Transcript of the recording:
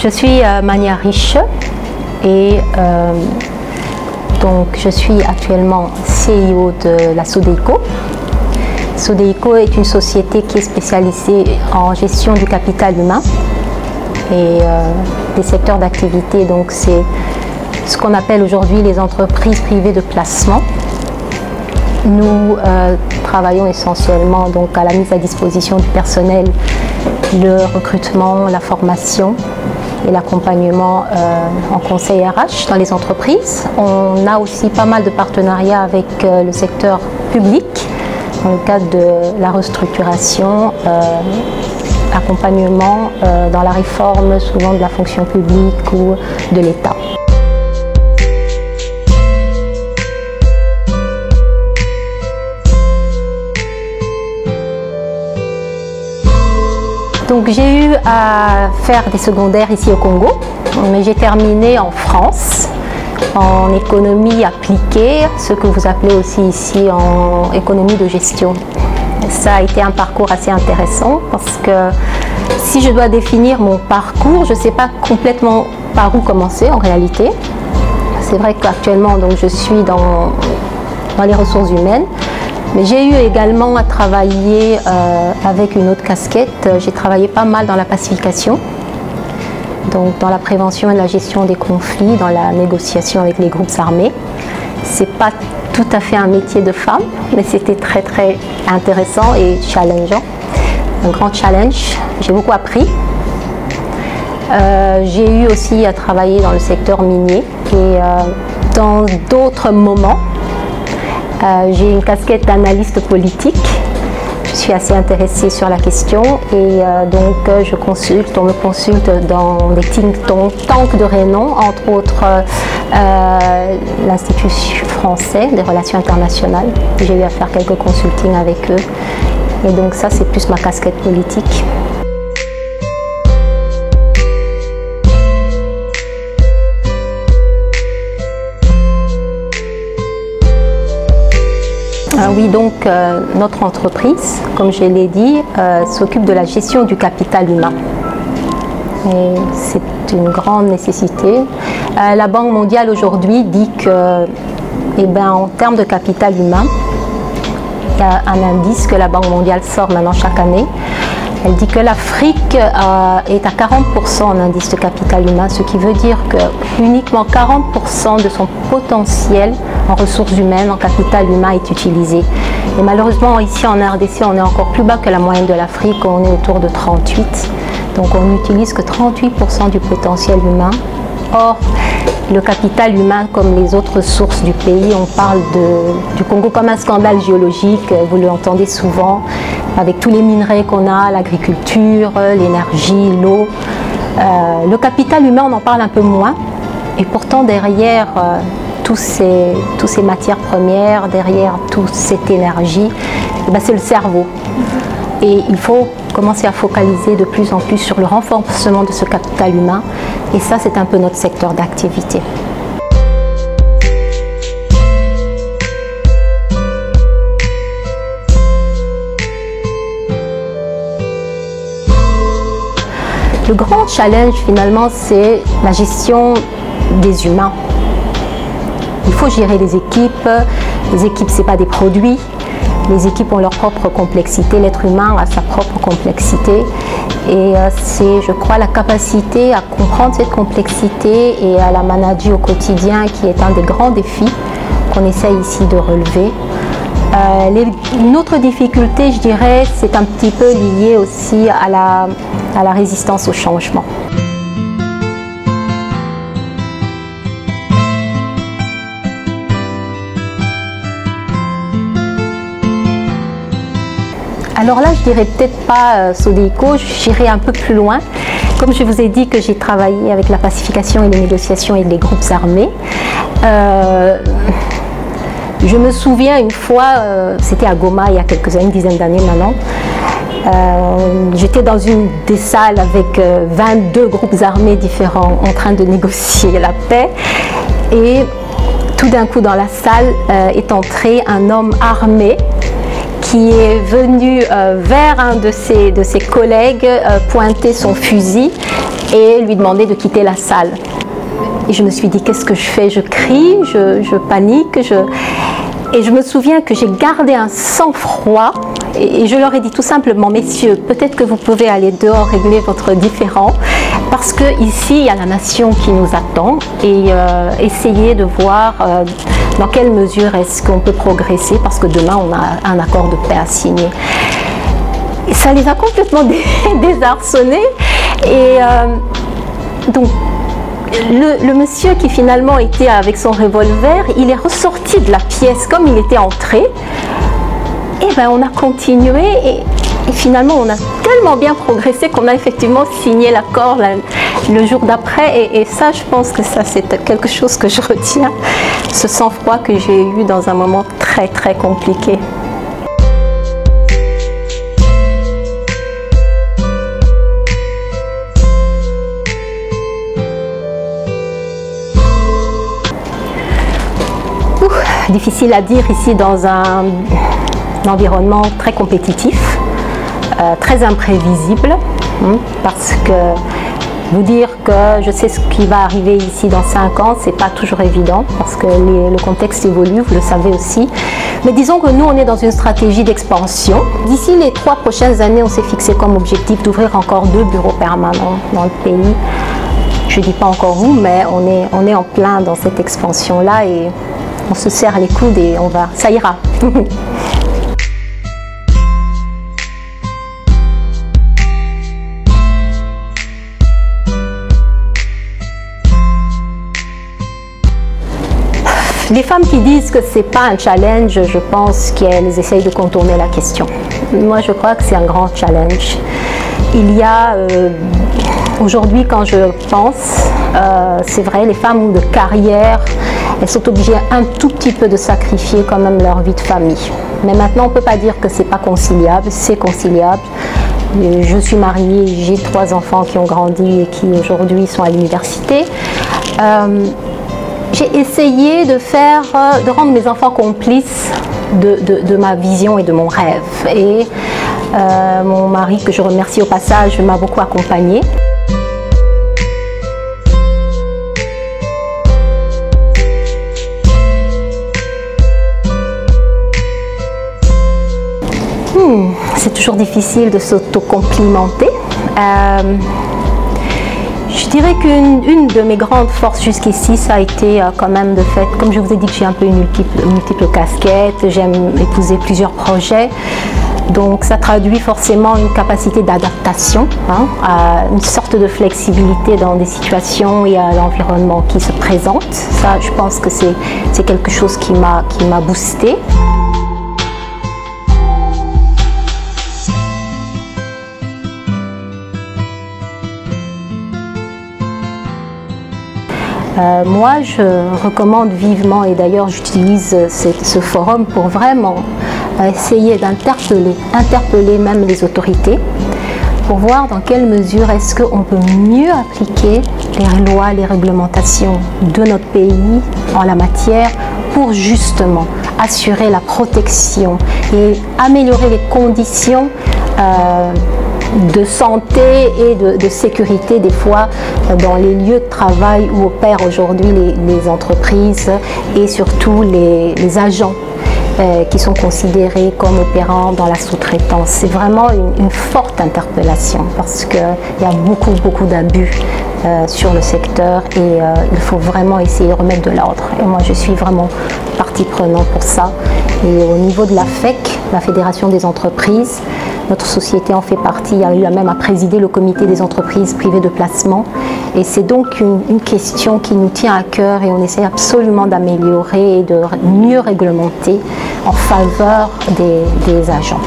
Je suis Mania Riche et donc je suis actuellement CEO de la Sodeco. Sodeco est une société qui est spécialisée en gestion du capital humain et des secteurs d'activité. Donc c'est ce qu'on appelle aujourd'hui les entreprises privées de placement. Nous travaillons essentiellement donc à la mise à disposition du personnel, le recrutement, la formation et l'accompagnement en conseil RH dans les entreprises. On a aussi pas mal de partenariats avec le secteur public dans le cadre de la restructuration, accompagnement dans la réforme souvent de la fonction publique ou de l'État. Donc j'ai eu à faire des secondaires ici au Congo, mais j'ai terminé en France, en économie appliquée, ce que vous appelez aussi ici en économie de gestion. Ça a été un parcours assez intéressant parce que si je dois définir mon parcours, je ne sais pas complètement par où commencer en réalité. C'est vrai qu'actuellement donc, je suis dans les ressources humaines. Mais j'ai eu également à travailler avec une autre casquette. J'ai travaillé pas mal dans la pacification, donc dans la prévention et la gestion des conflits, dans la négociation avec les groupes armés. C'est pas tout à fait un métier de femme, mais c'était très très intéressant et challengeant. Un grand challenge. J'ai beaucoup appris. J'ai eu aussi à travailler dans le secteur minier et dans d'autres moments. J'ai une casquette d'analyste politique. Je suis assez intéressée sur la question et donc on me consulte dans des think tanks de renom, entre autres l'Institut français des relations internationales. J'ai eu à faire quelques consultings avec eux et donc ça c'est plus ma casquette politique. Oui, donc notre entreprise, comme je l'ai dit, s'occupe de la gestion du capital humain. Et c'est une grande nécessité. La Banque mondiale aujourd'hui dit que, en termes de capital humain, il y a un indice que la Banque mondiale sort maintenant chaque année. Elle dit que l'Afrique est à 40% en indice de capital humain, ce qui veut dire que uniquement 40% de son potentiel en ressources humaines, en capital humain est utilisé. Et malheureusement, ici en RDC, on est encore plus bas que la moyenne de l'Afrique, on est autour de 38%. Donc on n'utilise que 38% du potentiel humain. Or, le capital humain, comme les autres ressources du pays, on parle du Congo comme un scandale géologique, vous l'entendez souvent, avec tous les minerais qu'on a, l'agriculture, l'énergie, l'eau. Le capital humain, on en parle un peu moins, et pourtant derrière toutes ces matières premières, derrière toute cette énergie, c'est le cerveau. Et il faut commencer à focaliser de plus en plus sur le renforcement de ce capital humain. Et ça, c'est un peu notre secteur d'activité. Le grand challenge, finalement, c'est la gestion des humains. Il faut gérer les équipes. Les équipes, ce n'est pas des produits. Les équipes ont leur propre complexité, l'être humain a sa propre complexité et c'est, je crois, la capacité à comprendre cette complexité et à la manager au quotidien qui est un des grands défis qu'on essaye ici de relever. Une autre difficulté, je dirais, c'est un petit peu lié aussi à la résistance au changement. Alors là, je dirais peut-être pas Sodeco, j'irai un peu plus loin. Comme je vous ai dit que j'ai travaillé avec la pacification et les négociations et les groupes armés, je me souviens une fois, c'était à Goma il y a quelques années, une dizaine d'années maintenant, j'étais dans une des salles avec 22 groupes armés différents en train de négocier la paix et tout d'un coup dans la salle est entré un homme armé qui est venu vers un de ses collègues, pointer son fusil et lui demander de quitter la salle. Et je me suis dit, qu'est-ce que je fais? Je crie, je panique, et je me souviens que j'ai gardé un sang-froid et je leur ai dit tout simplement, messieurs, peut-être que vous pouvez aller dehors régler votre différend, parce que ici il y a la nation qui nous attend, et essayer de voir dans quelle mesure est-ce qu'on peut progresser, parce que demain on a un accord de paix à signer. Et ça les a complètement désarçonnés, et donc le monsieur qui finalement était avec son revolver, il est ressorti de la pièce comme il était entré. Et ben on a continué et finalement on a tellement bien progressé qu'on a effectivement signé l'accord le jour d'après. Et ça, je pense que ça c'est quelque chose que je retiens, ce sang-froid que j'ai eu dans un moment très très compliqué. Difficile à dire ici dans un environnement très compétitif, très imprévisible, parce que vous dire que je sais ce qui va arriver ici dans 5 ans, c'est pas toujours évident, parce que le contexte évolue, vous le savez aussi. Mais disons que nous, on est dans une stratégie d'expansion. D'ici les 3 prochaines années, on s'est fixé comme objectif d'ouvrir encore 2 bureaux permanents dans le pays. Je ne dis pas encore où, mais on est en plein dans cette expansion-là et on se serre les coudes et ça ira. Les femmes qui disent que ce n'est pas un challenge, je pense qu'elles essayent de contourner la question. Moi, je crois que c'est un grand challenge. Il y a, aujourd'hui, quand je pense, c'est vrai, les femmes de carrière, elles sont obligées un tout petit peu de sacrifier quand même leur vie de famille. Mais maintenant, on ne peut pas dire que ce n'est pas conciliable, c'est conciliable. Je suis mariée, j'ai 3 enfants qui ont grandi et qui aujourd'hui sont à l'université. J'ai essayé de rendre mes enfants complices de ma vision et de mon rêve. Et mon mari, que je remercie au passage, m'a beaucoup accompagnée. C'est toujours difficile de s'auto-complimenter. Je dirais qu'une de mes grandes forces jusqu'ici, ça a été quand même de fait, comme je vous ai dit que j'ai un peu une multiple casquette, j'aime épouser plusieurs projets. Donc ça traduit forcément une capacité d'adaptation, à une sorte de flexibilité dans des situations et à l'environnement qui se présente. Ça, je pense que c'est quelque chose qui m'a boosté. Moi, je recommande vivement, et d'ailleurs j'utilise ce forum pour vraiment essayer d'interpeller même les autorités, pour voir dans quelle mesure est-ce qu'on peut mieux appliquer les lois, les réglementations de notre pays en la matière pour justement assurer la protection et améliorer les conditions de santé et de sécurité des fois dans les lieux de travail où opèrent aujourd'hui les entreprises et surtout les agents qui sont considérés comme opérant dans la sous-traitance. C'est vraiment une forte interpellation parce qu'il y a beaucoup d'abus sur le secteur et il faut vraiment essayer de remettre de l'ordre. Et moi je suis vraiment partie prenante pour ça. Et au niveau de la FEC, la Fédération des entreprises, notre société en fait partie, il y a eu même à présider le comité des entreprises privées de placement. Et c'est donc une question qui nous tient à cœur et on essaie absolument d'améliorer et de mieux réglementer en faveur des agents.